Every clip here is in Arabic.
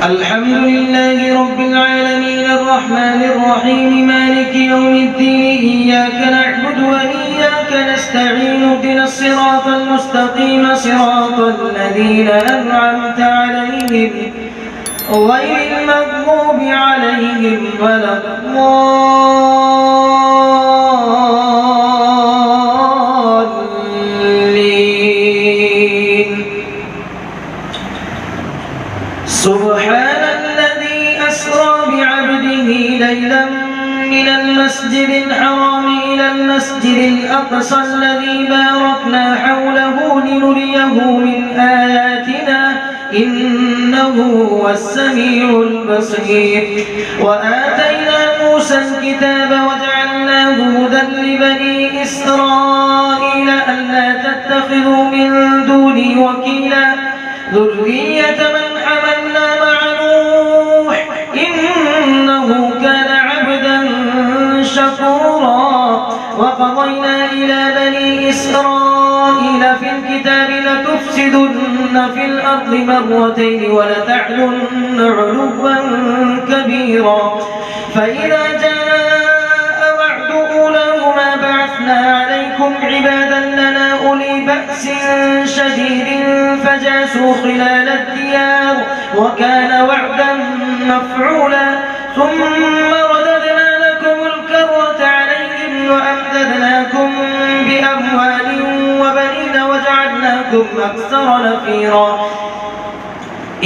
الحمد لله رب العالمين الرحمن الرحيم مالك يوم الدين إياك نعبد وإياك نستعين اهدنا الصراط المستقيم صراط الذين أنعمت عليهم غير المغضوب عليهم ولا الضالين. سبحان الذي أسرى بعبده ليلا من المسجد الحرام إلى المسجد الأقصى الذي باركنا حوله لنريه من آياتنا إنه هو السميع البصير. وآتينا موسى الكتاب وجعلناه هدى لبني إسرائيل ألا تتخذوا من دوني وكيلا ذرية من حملنا مع نوح إنه كان عبدا شكورا. وقضينا إلى بني إسرائيل في الكتاب لتفسدن في الأرض مرتين ولتعلن علوا كبيرا. فإذا جاء وعد أولاهما بعثنا عليكم عبادا لنا أولي بأس شديد فجاسوا خلال الديار وكان وعدا مفعولا. ثم رددنا لكم الكرة عليهم وأمددناكم بأموال وبنين وجعلناكم أكثر نفيرا.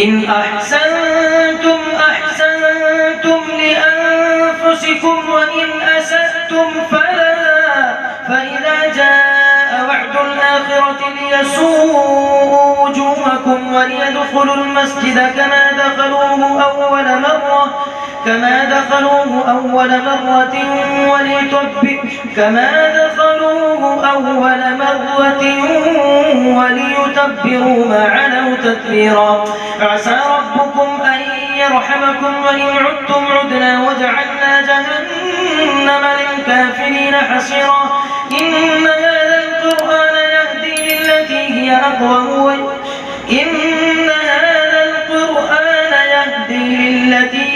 إن أحسنتم أحسنتم لأنفسكم وإن أسأتم فلها. فإذا جاء وعد الآخرة ليسوءوا وجوهكم وليدخلوا المسجد كما دخلوه أول مرة وليتبروا ما علوا تتبيرا. عسى ربكم أن يرحمكم وإن عدتم عدنا وجعلنا جهنم للكافرين حصيرا. إن هذا القرآن يهدي للتي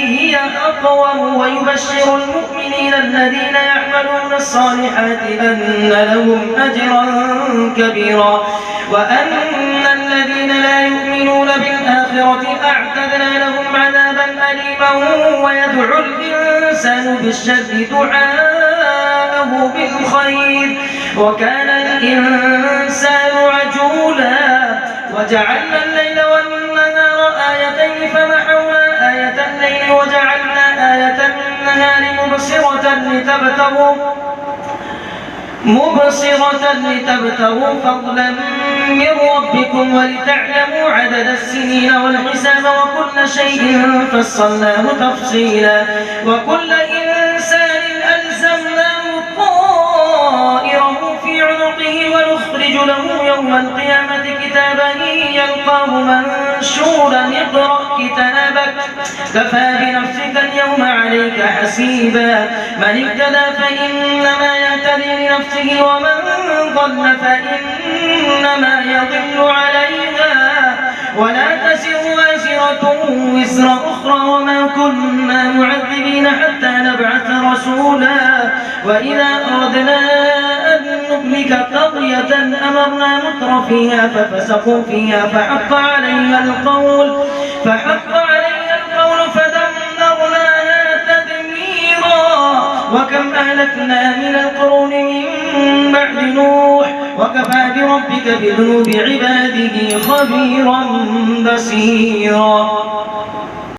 هي أقوم ويبشر المؤمنين الذين يعملون الصالحات أن لهم أجرا كبيرا. وأن الذين لا يؤمنون بالآخرة أعتدنا لهم عذابا أليما. ويدعو الإنسان بالشر دعاءه بالخير وكان الإنسان عجولا. وجعلنا الليل والنهار آيتين فمحونا آية الليل وجعلنا آية النهار مبصرة لتبتغوا فضلا من ربكم ولتعلموا عدد السنين والحساب وكل شيء فصلناه تفصيلا. وكل إنسان ألزمناه طائره في عنقه ونخرج له يوم القيامة كتابا يلقاه منشورا اقرأ كتابك كفى بنفسك اليوم عليك حسيبا. من اهتدى فإنما يهتدي لنفسه ومن ضل فإنما يضل عليها ولا تزر وازرة وزر أخرى وما كنا معذبين حتى نبعث رسولا. وإذا أردنا أن نهلك قرية أمرنا متر فيها ففسقوا فيها فحق عليها القول فدمرناها تدميرا. وكم أهلكنا من القرون من بعد نوح وكفى بربك بذنوب عباده خبيرا بصيرا.